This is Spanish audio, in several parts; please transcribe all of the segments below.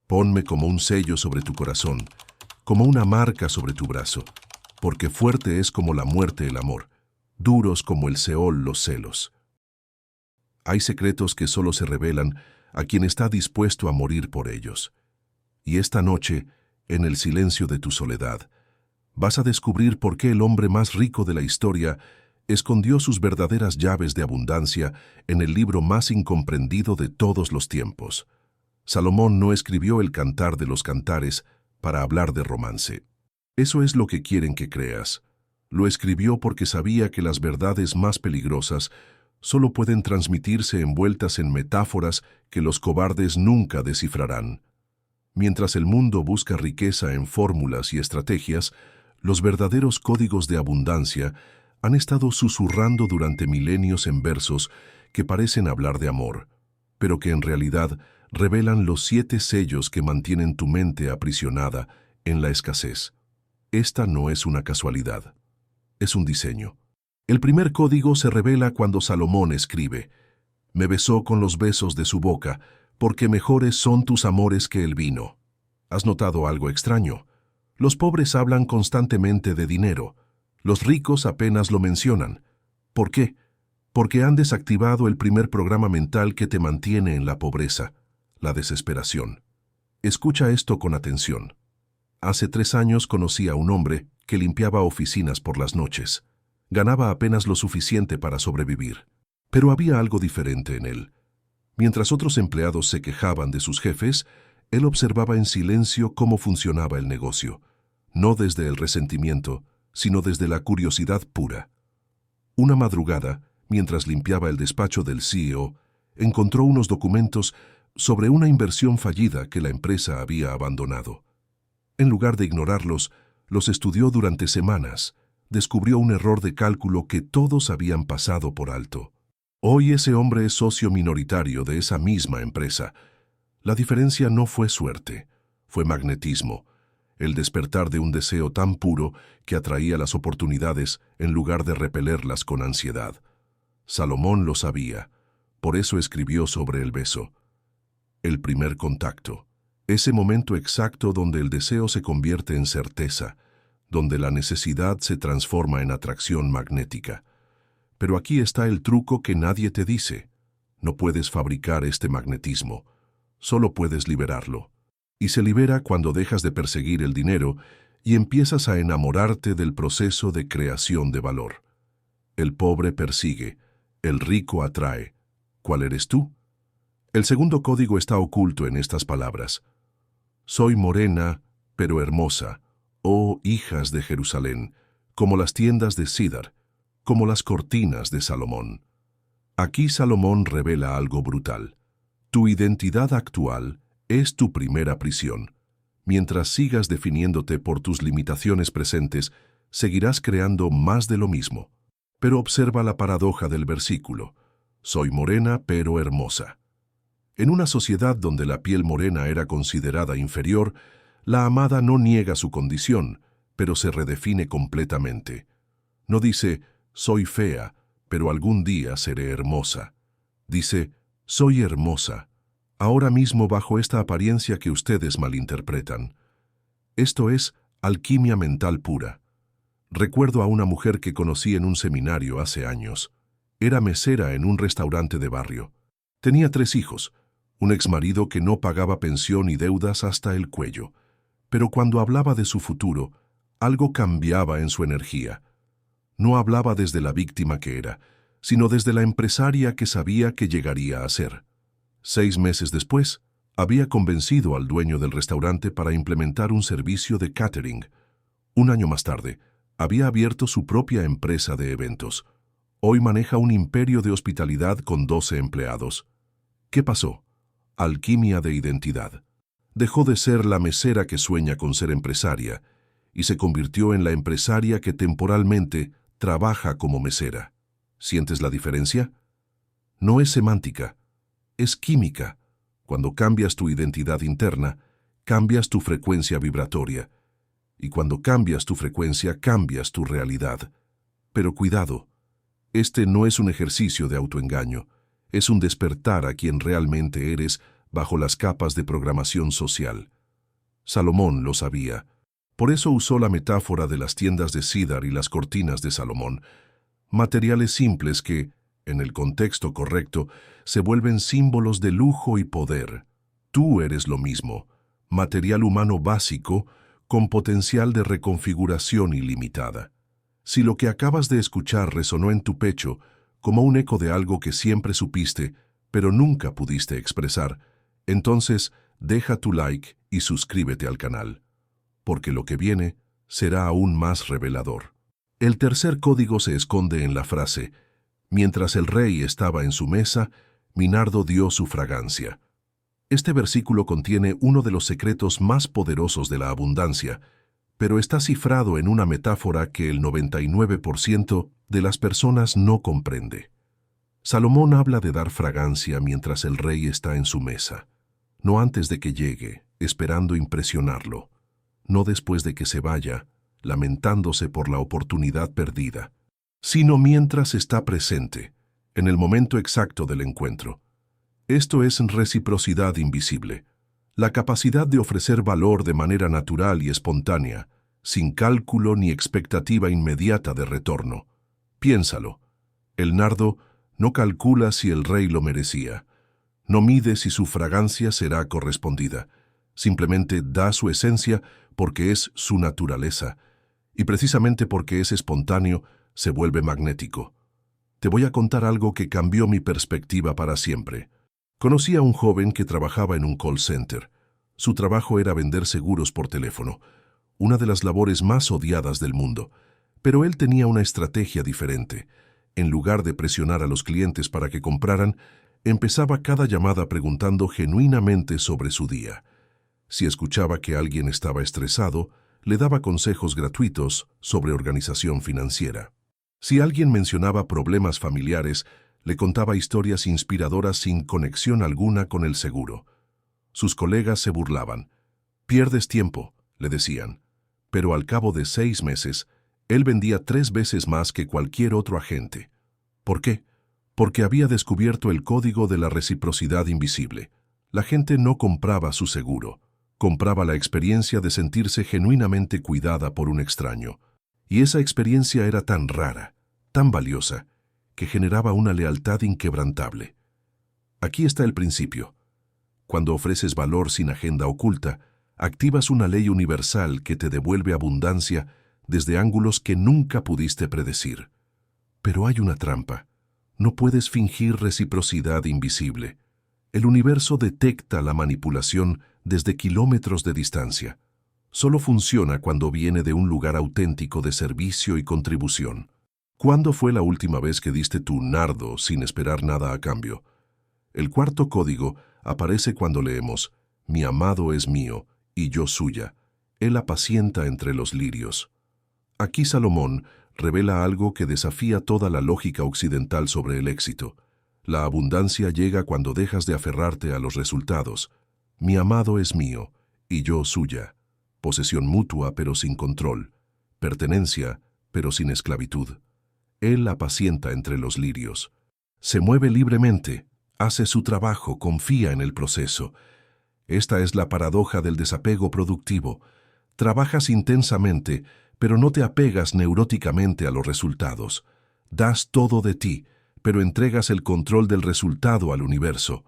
Ponme como un sello sobre tu corazón, como una marca sobre tu brazo, porque fuerte es como la muerte el amor, duros como el Seol los celos. Hay secretos que solo se revelan a quien está dispuesto a morir por ellos. Y esta noche, en el silencio de tu soledad, vas a descubrir por qué el hombre más rico de la historia escondió sus verdaderas llaves de abundancia en el libro más incomprendido de todos los tiempos. Salomón no escribió el Cantar de los Cantares para hablar de romance. Eso es lo que quieren que creas. Lo escribió porque sabía que las verdades más peligrosas solo pueden transmitirse envueltas en metáforas que los cobardes nunca descifrarán. Mientras el mundo busca riqueza en fórmulas y estrategias, los verdaderos códigos de abundancia han estado susurrando durante milenios en versos que parecen hablar de amor, pero que en realidad revelan los 7 sellos que mantienen tu mente aprisionada en la escasez. Esta no es una casualidad, es un diseño. El primer código se revela cuando Salomón escribe: «Me besó con los besos de su boca, porque mejores son tus amores que el vino». ¿Has notado algo extraño? Los pobres hablan constantemente de dinero. Los ricos apenas lo mencionan. ¿Por qué? Porque han desactivado el primer programa mental que te mantiene en la pobreza, la desesperación. Escucha esto con atención. Hace 3 años conocí a un hombre que limpiaba oficinas por las noches. Ganaba apenas lo suficiente para sobrevivir. Pero había algo diferente en él. Mientras otros empleados se quejaban de sus jefes, él observaba en silencio cómo funcionaba el negocio, no desde el resentimiento, sino desde la curiosidad pura. Una madrugada, mientras limpiaba el despacho del CEO, encontró unos documentos sobre una inversión fallida que la empresa había abandonado. En lugar de ignorarlos, los estudió durante semanas. Descubrió un error de cálculo que todos habían pasado por alto. Hoy ese hombre es socio minoritario de esa misma empresa. La diferencia no fue suerte, fue magnetismo, el despertar de un deseo tan puro que atraía las oportunidades en lugar de repelerlas con ansiedad. Salomón lo sabía, por eso escribió sobre el beso. El primer contacto, ese momento exacto donde el deseo se convierte en certeza, donde la necesidad se transforma en atracción magnética. Pero aquí está el truco que nadie te dice. No puedes fabricar este magnetismo, solo puedes liberarlo. Y se libera cuando dejas de perseguir el dinero y empiezas a enamorarte del proceso de creación de valor. El pobre persigue, el rico atrae. ¿Cuál eres tú? El segundo código está oculto en estas palabras. Soy morena, pero hermosa, oh hijas de Jerusalén, como las tiendas de Sidar, como las cortinas de Salomón. Aquí Salomón revela algo brutal. Tu identidad actual es tu primera prisión. Mientras sigas definiéndote por tus limitaciones presentes, seguirás creando más de lo mismo. Pero observa la paradoja del versículo. Soy morena, pero hermosa. En una sociedad donde la piel morena era considerada inferior, la amada no niega su condición, pero se redefine completamente. No dice, soy fea, pero algún día seré hermosa. Dice, soy hermosa, ahora mismo bajo esta apariencia que ustedes malinterpretan. Esto es alquimia mental pura. Recuerdo a una mujer que conocí en un seminario hace años. Era mesera en un restaurante de barrio. Tenía 3 hijos, un exmarido que no pagaba pensión y deudas hasta el cuello. Pero cuando hablaba de su futuro, algo cambiaba en su energía. No hablaba desde la víctima que era, sino desde la empresaria que sabía que llegaría a ser. 6 meses después, había convencido al dueño del restaurante para implementar un servicio de catering. Un año más tarde, había abierto su propia empresa de eventos. Hoy maneja un imperio de hospitalidad con 12 empleados. ¿Qué pasó? Alquimia de identidad. Dejó de ser la mesera que sueña con ser empresaria y se convirtió en la empresaria que temporalmente trabaja como mesera. ¿Sientes la diferencia? No es semántica, es química. Cuando cambias tu identidad interna, cambias tu frecuencia vibratoria. Y cuando cambias tu frecuencia, cambias tu realidad. Pero cuidado, este no es un ejercicio de autoengaño, es un despertar a quien realmente eres bajo las capas de programación social. Salomón lo sabía. Por eso usó la metáfora de las tiendas de Cedar y las cortinas de Salomón, materiales simples que, en el contexto correcto, se vuelven símbolos de lujo y poder. Tú eres lo mismo, material humano básico con potencial de reconfiguración ilimitada. Si lo que acabas de escuchar resonó en tu pecho como un eco de algo que siempre supiste, pero nunca pudiste expresar, entonces deja tu like y suscríbete al canal, porque lo que viene será aún más revelador. El tercer código se esconde en la frase: mientras el rey estaba en su mesa, mi nardo dio su fragancia. Este versículo contiene uno de los secretos más poderosos de la abundancia, pero está cifrado en una metáfora que el 99% de las personas no comprende. Salomón habla de dar fragancia mientras el rey está en su mesa, no antes de que llegue, esperando impresionarlo, no después de que se vaya, lamentándose por la oportunidad perdida, sino mientras está presente, en el momento exacto del encuentro. Esto es reciprocidad invisible, la capacidad de ofrecer valor de manera natural y espontánea, sin cálculo ni expectativa inmediata de retorno. Piénsalo. El nardo no calcula si el rey lo merecía, no mide si su fragancia será correspondida, simplemente da su esencia porque es su naturaleza, y precisamente porque es espontáneo, se vuelve magnético. Te voy a contar algo que cambió mi perspectiva para siempre. Conocí a un joven que trabajaba en un call center. Su trabajo era vender seguros por teléfono, una de las labores más odiadas del mundo. Pero él tenía una estrategia diferente. En lugar de presionar a los clientes para que compraran, empezaba cada llamada preguntando genuinamente sobre su día. Si escuchaba que alguien estaba estresado, le daba consejos gratuitos sobre organización financiera. Si alguien mencionaba problemas familiares, le contaba historias inspiradoras sin conexión alguna con el seguro. Sus colegas se burlaban. «Pierdes tiempo», le decían. Pero al cabo de 6 meses, él vendía 3 veces más que cualquier otro agente. ¿Por qué? Porque había descubierto el código de la reciprocidad invisible. La gente no compraba su seguro, compraba la experiencia de sentirse genuinamente cuidada por un extraño. Y esa experiencia era tan rara, tan valiosa, que generaba una lealtad inquebrantable. Aquí está el principio. Cuando ofreces valor sin agenda oculta, activas una ley universal que te devuelve abundancia desde ángulos que nunca pudiste predecir. Pero hay una trampa. No puedes fingir reciprocidad invisible. El universo detecta la manipulación desde kilómetros de distancia. Solo funciona cuando viene de un lugar auténtico de servicio y contribución. ¿Cuándo fue la última vez que diste tu nardo sin esperar nada a cambio? El cuarto código aparece cuando leemos: mi amado es mío, y yo suya. Él apacienta entre los lirios. Aquí Salomón revela algo que desafía toda la lógica occidental sobre el éxito. La abundancia llega cuando dejas de aferrarte a los resultados. Mi amado es mío, y yo suya. Posesión mutua pero sin control. Pertenencia pero sin esclavitud. Él apacienta entre los lirios. Se mueve libremente, hace su trabajo, confía en el proceso. Esta es la paradoja del desapego productivo. Trabajas intensamente, pero no te apegas neuróticamente a los resultados. Das todo de ti, pero entregas el control del resultado al universo.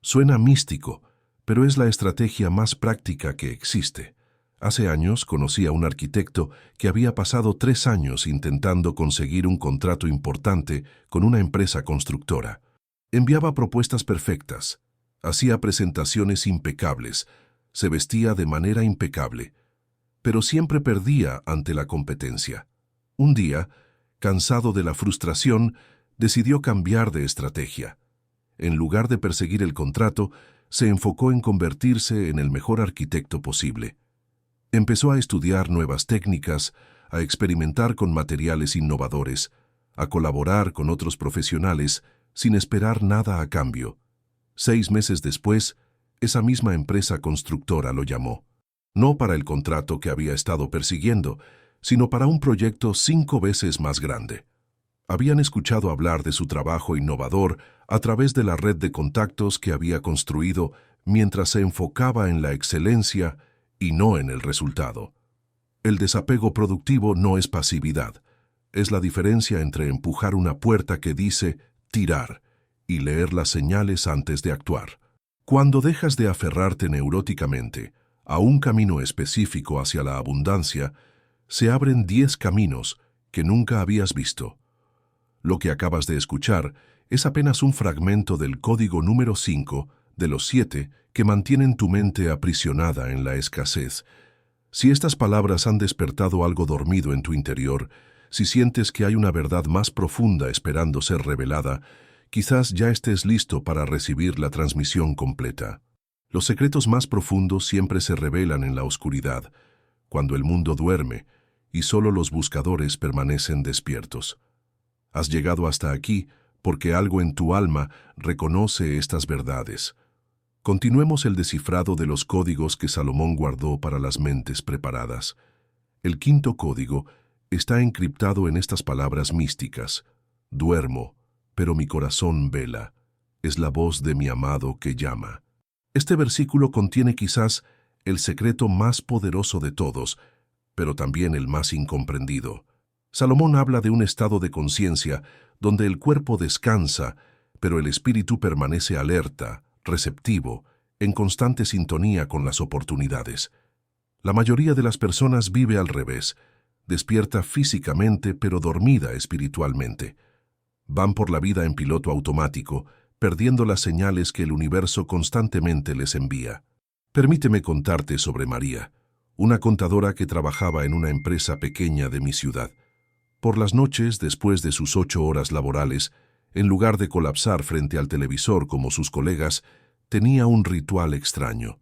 Suena místico, pero es la estrategia más práctica que existe. Hace años conocí a un arquitecto que había pasado 3 años intentando conseguir un contrato importante con una empresa constructora. Enviaba propuestas perfectas, hacía presentaciones impecables, se vestía de manera impecable, pero siempre perdía ante la competencia. Un día, cansado de la frustración, decidió cambiar de estrategia. En lugar de perseguir el contrato, se enfocó en convertirse en el mejor arquitecto posible. Empezó a estudiar nuevas técnicas, a experimentar con materiales innovadores, a colaborar con otros profesionales sin esperar nada a cambio. 6 meses después, esa misma empresa constructora lo llamó. No para el contrato que había estado persiguiendo, sino para un proyecto 5 veces más grande. Habían escuchado hablar de su trabajo innovador a través de la red de contactos que había construido mientras se enfocaba en la excelencia y no en el resultado. El desapego productivo no es pasividad, es la diferencia entre empujar una puerta que dice tirar y leer las señales antes de actuar. Cuando dejas de aferrarte neuróticamente a un camino específico hacia la abundancia, se abren 10 caminos que nunca habías visto. Lo que acabas de escuchar es apenas un fragmento del código número 5 de los 7 que mantienen tu mente aprisionada en la escasez. Si estas palabras han despertado algo dormido en tu interior, si sientes que hay una verdad más profunda esperando ser revelada, quizás ya estés listo para recibir la transmisión completa. Los secretos más profundos siempre se revelan en la oscuridad, cuando el mundo duerme y solo los buscadores permanecen despiertos. Has llegado hasta aquí porque algo en tu alma reconoce estas verdades. Continuemos el descifrado de los códigos que Salomón guardó para las mentes preparadas. El quinto código está encriptado en estas palabras místicas. Duermo, pero mi corazón vela. Es la voz de mi amado que llama. Este versículo contiene quizás el secreto más poderoso de todos, pero también el más incomprendido. Salomón habla de un estado de conciencia donde el cuerpo descansa, pero el espíritu permanece alerta, receptivo, en constante sintonía con las oportunidades. La mayoría de las personas vive al revés, despierta físicamente pero dormida espiritualmente. Van por la vida en piloto automático, perdiendo las señales que el universo constantemente les envía. Permíteme contarte sobre María, una contadora que trabajaba en una empresa pequeña de mi ciudad. Por las noches, después de sus 8 horas laborales, en lugar de colapsar frente al televisor como sus colegas, tenía un ritual extraño.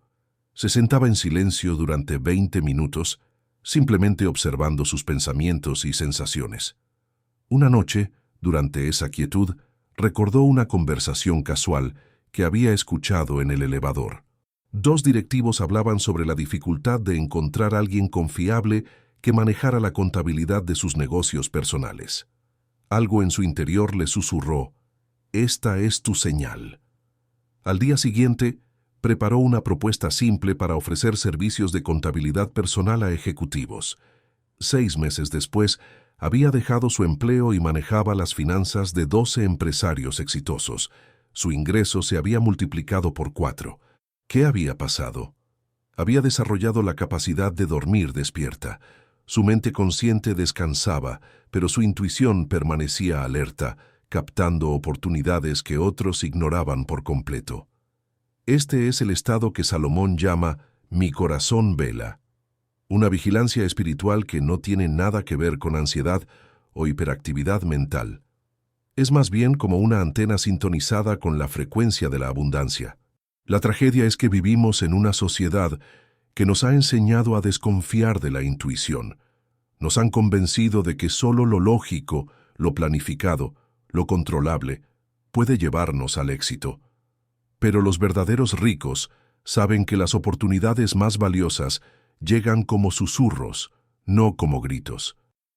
Se sentaba en silencio durante 20 minutos, simplemente observando sus pensamientos y sensaciones. Una noche, durante esa quietud, recordó una conversación casual que había escuchado en el elevador. 2 directivos hablaban sobre la dificultad de encontrar a alguien confiable que manejara la contabilidad de sus negocios personales. Algo en su interior le susurró: «Esta es tu señal». Al día siguiente, preparó una propuesta simple para ofrecer servicios de contabilidad personal a ejecutivos. 6 meses después, había dejado su empleo y manejaba las finanzas de 12 empresarios exitosos. Su ingreso se había multiplicado por 4. ¿Qué había pasado? Había desarrollado la capacidad de dormir despierta. Su mente consciente descansaba, pero su intuición permanecía alerta, captando oportunidades que otros ignoraban por completo. Este es el estado que Salomón llama «mi corazón vela». Una vigilancia espiritual que no tiene nada que ver con ansiedad o hiperactividad mental. Es más bien como una antena sintonizada con la frecuencia de la abundancia. La tragedia es que vivimos en una sociedad que nos ha enseñado a desconfiar de la intuición. Nos han convencido de que solo lo lógico, lo planificado, lo controlable, puede llevarnos al éxito. Pero los verdaderos ricos saben que las oportunidades más valiosas llegan como susurros, no como gritos.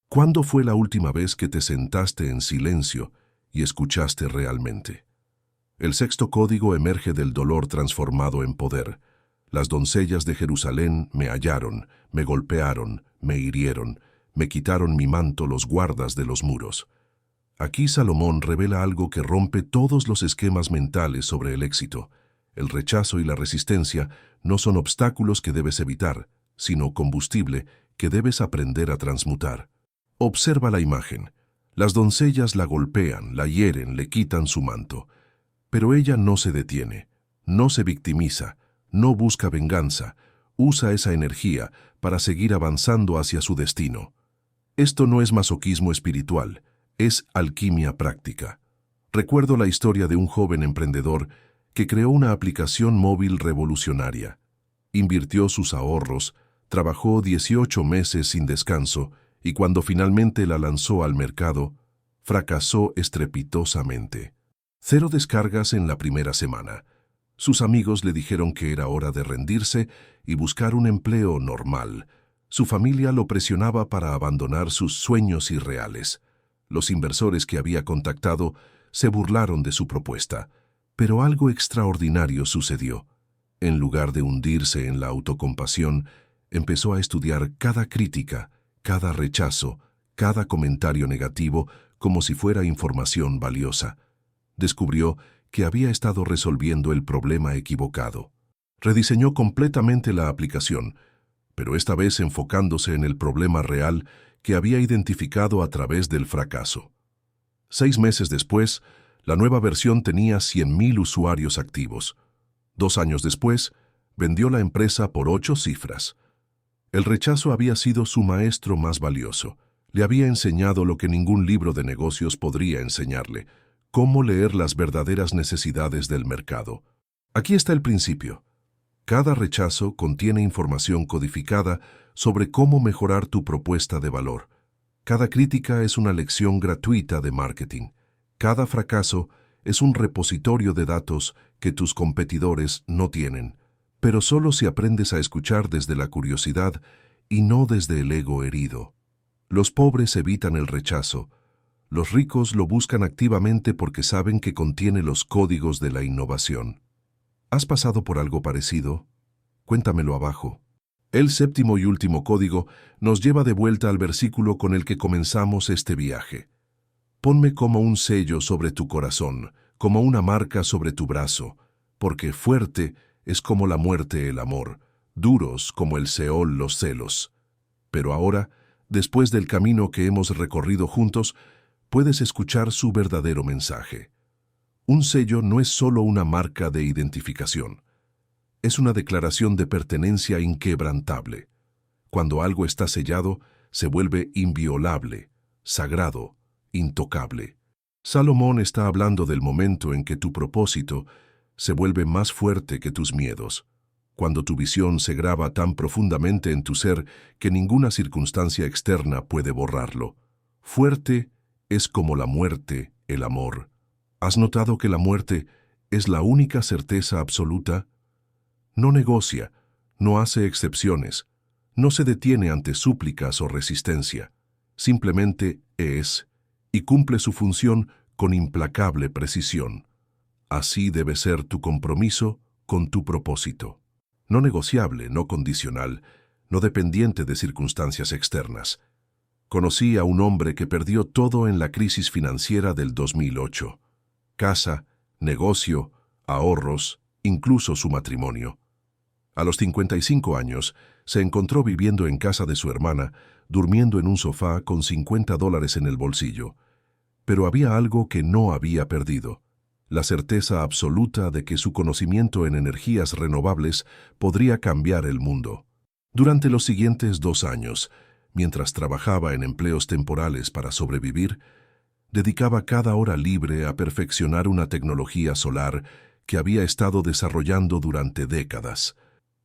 ¿Cuándo fue la última vez que te sentaste en silencio y escuchaste realmente? El sexto código emerge del dolor transformado en poder. Las doncellas de Jerusalén me hallaron, me golpearon, me hirieron, me quitaron mi manto los guardas de los muros. Aquí Salomón revela algo que rompe todos los esquemas mentales sobre el éxito. El rechazo y la resistencia no son obstáculos que debes evitar, sino combustible que debes aprender a transmutar. Observa la imagen. Las doncellas la golpean, la hieren, le quitan su manto. Pero ella no se detiene, no se victimiza, no busca venganza, usa esa energía para seguir avanzando hacia su destino. Esto no es masoquismo espiritual, es alquimia práctica. Recuerdo la historia de un joven emprendedor que creó una aplicación móvil revolucionaria. Invirtió sus ahorros, trabajó 18 meses sin descanso y cuando finalmente la lanzó al mercado, fracasó estrepitosamente. 0 descargas en la primera semana. Sus amigos le dijeron que era hora de rendirse y buscar un empleo normal. Su familia lo presionaba para abandonar sus sueños irreales. Los inversores que había contactado se burlaron de su propuesta, pero algo extraordinario sucedió. En lugar de hundirse en la autocompasión, empezó a estudiar cada crítica, cada rechazo, cada comentario negativo como si fuera información valiosa. Descubrió que había estado resolviendo el problema equivocado. Rediseñó completamente la aplicación, pero esta vez enfocándose en el problema real que había identificado a través del fracaso. 6 meses después, la nueva versión tenía 100.000 usuarios activos. 2 años después, vendió la empresa por 8 cifras. El rechazo había sido su maestro más valioso. Le había enseñado lo que ningún libro de negocios podría enseñarle: cómo leer las verdaderas necesidades del mercado. Aquí está el principio. Cada rechazo contiene información codificada sobre cómo mejorar tu propuesta de valor. Cada crítica es una lección gratuita de marketing. Cada fracaso es un repositorio de datos que tus competidores no tienen, pero solo si aprendes a escuchar desde la curiosidad y no desde el ego herido. Los pobres evitan el rechazo. Los ricos lo buscan activamente porque saben que contiene los códigos de la innovación. ¿Has pasado por algo parecido? Cuéntamelo abajo. El 7º y último código nos lleva de vuelta al versículo con el que comenzamos este viaje. Ponme como un sello sobre tu corazón, como una marca sobre tu brazo, porque fuerte es como la muerte el amor, duros como el Seol los celos. Pero ahora, después del camino que hemos recorrido juntos, puedes escuchar su verdadero mensaje. Un sello no es solo una marca de identificación. Es una declaración de pertenencia inquebrantable. Cuando algo está sellado, se vuelve inviolable, sagrado, intocable. Salomón está hablando del momento en que tu propósito se vuelve más fuerte que tus miedos, cuando tu visión se graba tan profundamente en tu ser que ninguna circunstancia externa puede borrarlo. Fuerte es como la muerte, el amor. ¿Has notado que la muerte es la única certeza absoluta? No negocia, no hace excepciones, no se detiene ante súplicas o resistencia. Simplemente es, y cumple su función con implacable precisión. Así debe ser tu compromiso con tu propósito. No negociable, no condicional, no dependiente de circunstancias externas. Conocí a un hombre que perdió todo en la crisis financiera del 2008. Casa, negocio, ahorros, incluso su matrimonio. A los 55 años, se encontró viviendo en casa de su hermana, durmiendo en un sofá con $50 en el bolsillo. Pero había algo que no había perdido: la certeza absoluta de que su conocimiento en energías renovables podría cambiar el mundo. Durante los siguientes 2 años, mientras trabajaba en empleos temporales para sobrevivir, dedicaba cada hora libre a perfeccionar una tecnología solar que había estado desarrollando durante décadas.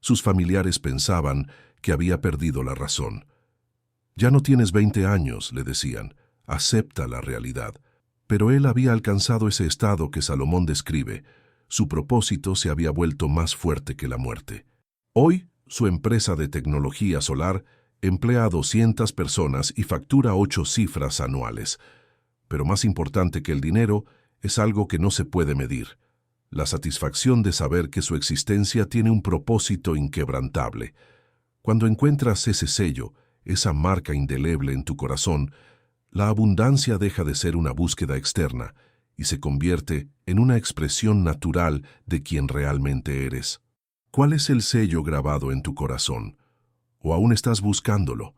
Sus familiares pensaban que había perdido la razón. «Ya no tienes 20 años», le decían, «acepta la realidad». Pero él había alcanzado ese estado que Salomón describe. Su propósito se había vuelto más fuerte que la muerte. Hoy, su empresa de tecnología solar emplea a 200 personas y factura 8 cifras anuales. Pero más importante que el dinero es algo que no se puede medir: la satisfacción de saber que su existencia tiene un propósito inquebrantable. Cuando encuentras ese sello, esa marca indeleble en tu corazón, la abundancia deja de ser una búsqueda externa y se convierte en una expresión natural de quien realmente eres. ¿Cuál es el sello grabado en tu corazón? ¿O aún estás buscándolo?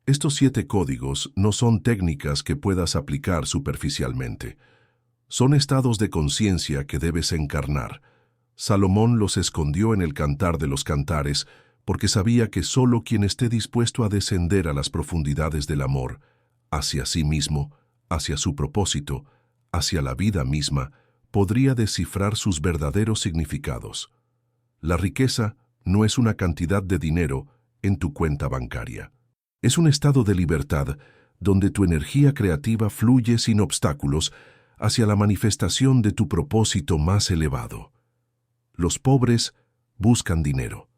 Estos 7 códigos no son técnicas que puedas aplicar superficialmente. Son estados de conciencia que debes encarnar. Salomón los escondió en el Cantar de los Cantares porque sabía que solo quien esté dispuesto a descender a las profundidades del amor, hacia sí mismo, hacia su propósito, hacia la vida misma, podría descifrar sus verdaderos significados. La riqueza no es una cantidad de dinero en tu cuenta bancaria. Es un estado de libertad donde tu energía creativa fluye sin obstáculos hacia la manifestación de tu propósito más elevado. Los pobres buscan dinero.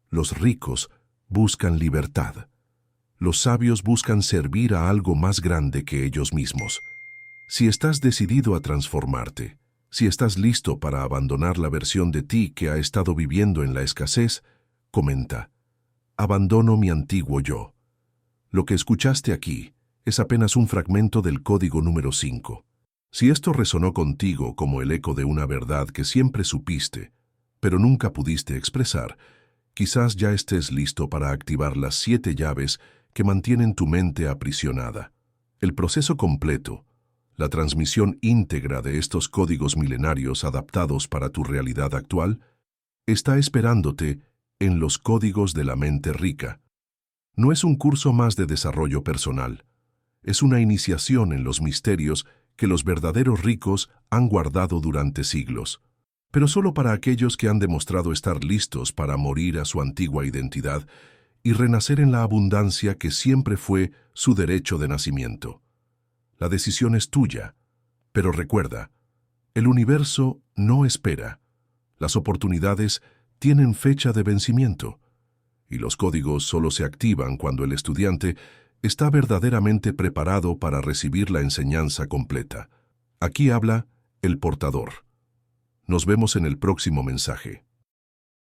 Los ricos buscan libertad. Los sabios buscan servir a algo más grande que ellos mismos. Si estás decidido a transformarte, Si estás listo para abandonar la versión de ti que ha estado viviendo en la escasez, comenta: abandono mi antiguo yo. Lo que escuchaste aquí es apenas un fragmento del código número 5. Si esto resonó contigo como el eco de una verdad que siempre supiste, pero nunca pudiste expresar, quizás ya estés listo para activar las 7 llaves que mantienen tu mente aprisionada. El proceso completo, la transmisión íntegra de estos códigos milenarios adaptados para tu realidad actual, está esperándote en los códigos de la mente rica. No es un curso más de desarrollo personal, es una iniciación en los misterios que los verdaderos ricos han guardado durante siglos, pero solo para aquellos que han demostrado estar listos para morir a su antigua identidad y renacer en la abundancia que siempre fue su derecho de nacimiento. La decisión es tuya, pero recuerda, el universo no espera. Las oportunidades tienen fecha de vencimiento, y los códigos solo se activan cuando el estudiante está verdaderamente preparado para recibir la enseñanza completa. Aquí habla el portador. Nos vemos en el próximo mensaje.